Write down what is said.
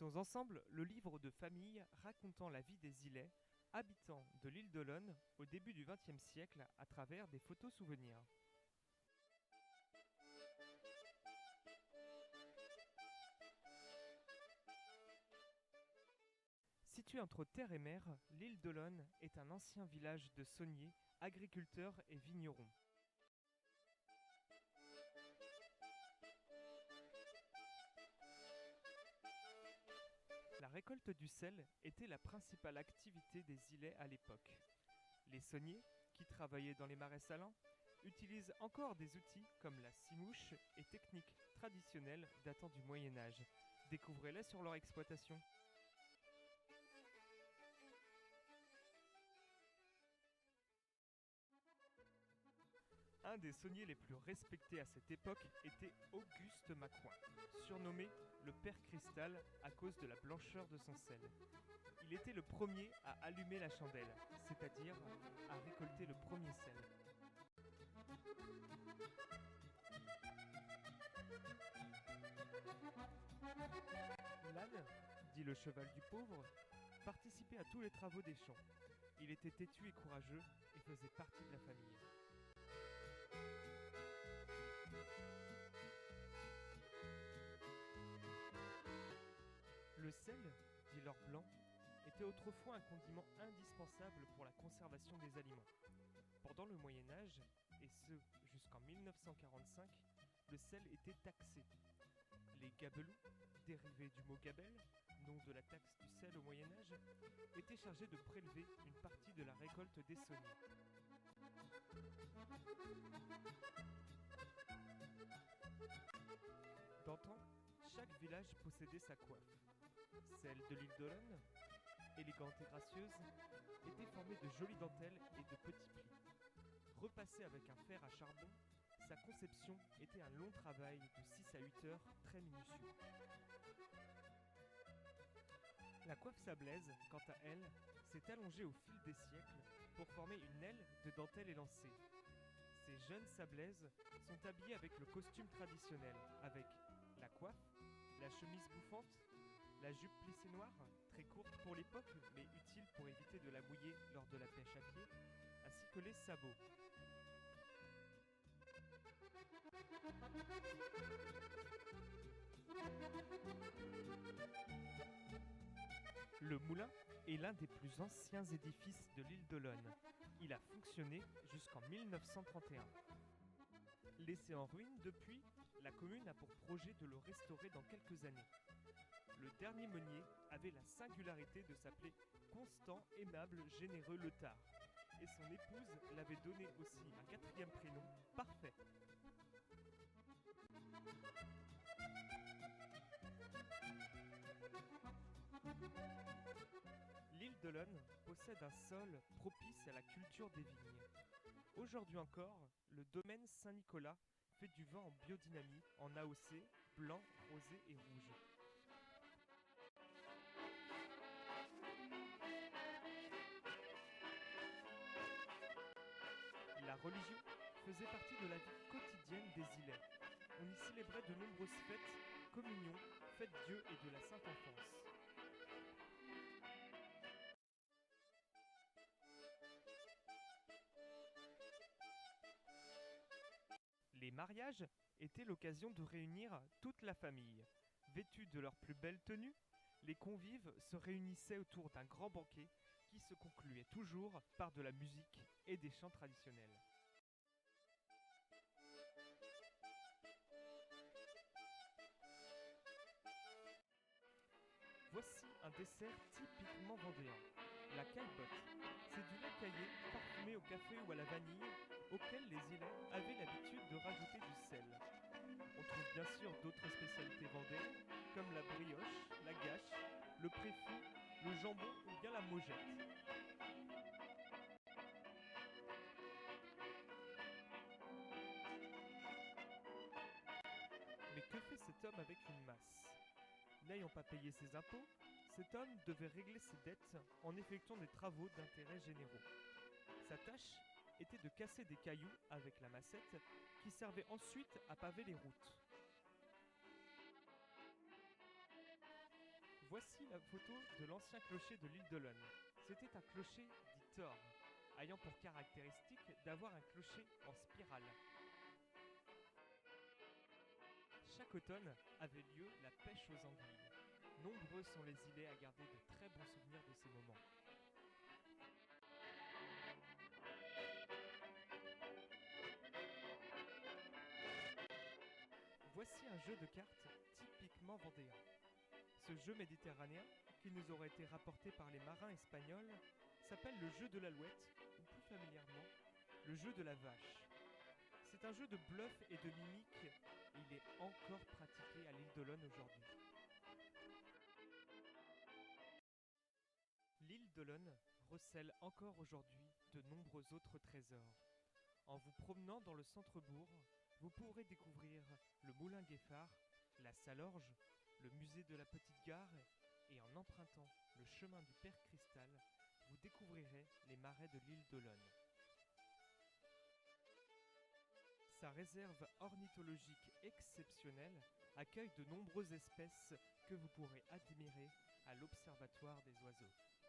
Visitons ensemble le livre de famille racontant la vie des Ilais, habitants de l'île d'Olonne au début du XXe siècle à travers des photos souvenirs. Située entre terre et mer, l'île d'Olonne est un ancien village de sauniers, agriculteurs et vignerons. La récolte du sel était la principale activité des Ilais à l'époque. Les sauniers, qui travaillaient dans les marais salants, utilisent encore des outils comme la scie-mouche et techniques traditionnelles datant du Moyen Âge. Découvrez-les sur leur exploitation. Un des sauniers les plus respectés à cette époque était Auguste Macquoin, surnommé le Père Cristal à cause de la blancheur de son sel. Il était le premier à allumer la chandelle, c'est-à-dire à récolter le premier sel. L'âne, dit le cheval du pauvre, participait à tous les travaux des champs. Il était têtu et courageux et faisait partie de la famille. Le sel, dit l'or blanc, était autrefois un condiment indispensable pour la conservation des aliments. Pendant le Moyen Âge, et ce jusqu'en 1945, le sel était taxé. Les gabelous, dérivés du mot gabelle, nom de la taxe du sel au Moyen Âge, étaient chargés de prélever une partie de la récolte des sauniers. D'antan, chaque village possédait sa coiffe. Celle de l'île d'Olonne, élégante et gracieuse, était formée de jolies dentelles et de petits plis. Repassée avec un fer à charbon, sa conception était un long travail de 6 à 8 heures très minutieux. La coiffe sablaise, quant à elle, s'est allongée au fil des siècles pour former une aile de dentelle élancée. Ces jeunes sablaises sont habillées avec le costume traditionnel, avec la coiffe, la chemise bouffante, la jupe plissée noire, très courte pour l'époque mais utile pour éviter de la mouiller lors de la pêche à pied, ainsi que les sabots. Le moulin est l'un des plus anciens édifices de l'île d'Olonne. Il a fonctionné jusqu'en 1931. Laissé en ruine depuis, la commune a pour projet de le restaurer dans quelques années. Le dernier meunier avait la singularité de s'appeler Constant Aimable Généreux Letard. Et son épouse l'avait donné aussi un quatrième prénom, Parfait. L'île d'Olonne possède un sol propice à la culture des vignes. Aujourd'hui encore, le domaine Saint-Nicolas fait du vin en biodynamie, en AOC, blanc, rosé et rouge. La religion faisait partie de la vie quotidienne des Ilais. On y célébrait de nombreuses fêtes, communions, fêtes Dieu et de la Sainte Enfance. Les mariages étaient l'occasion de réunir toute la famille. Vêtus de leurs plus belles tenues, les convives se réunissaient autour d'un grand banquet qui se concluait toujours par de la musique et des chants traditionnels. Voici un dessert typiquement vendéen, la caillebotte. C'est du lait caillé parfumé au café ou à la vanille auquel les Ilais avaient l'habitude de rajouter du sel. On trouve bien sûr d'autres spécialités vendéennes comme la brioche, la gâche, le préfou, le jambon ou bien la mojette. Mais que fait cet homme avec une masse? N'ayant pas payé ses impôts, cet homme devait régler ses dettes en effectuant des travaux d'intérêt généraux. Sa tâche était de casser des cailloux avec la massette qui servait ensuite à paver les routes. Voici la photo de l'ancien clocher de l'île d'Olonne. C'était un clocher dit tord, ayant pour caractéristique d'avoir un clocher en spirale. Chaque automne avait lieu la pêche aux anguilles. Nombreux sont les îlets à garder de très bons souvenirs de ces moments. Voici un jeu de cartes typiquement vendéen. Ce jeu méditerranéen, qui nous aurait été rapporté par les marins espagnols, s'appelle le jeu de l'alouette, ou plus familièrement, le jeu de la vache. C'est un jeu de bluff et de mimique, et il est encore pratiqué à l'île d'Olonne aujourd'hui. L'île d'Olonne recèle encore aujourd'hui de nombreux autres trésors. En vous promenant dans le centre-bourg, vous pourrez découvrir le moulin Gueffard, la Salorge, le musée de la Petite Gare et en empruntant le chemin du Père Cristal, vous découvrirez les marais de l'île d'Olonne. Sa réserve ornithologique exceptionnelle accueille de nombreuses espèces que vous pourrez admirer à l'Observatoire des oiseaux.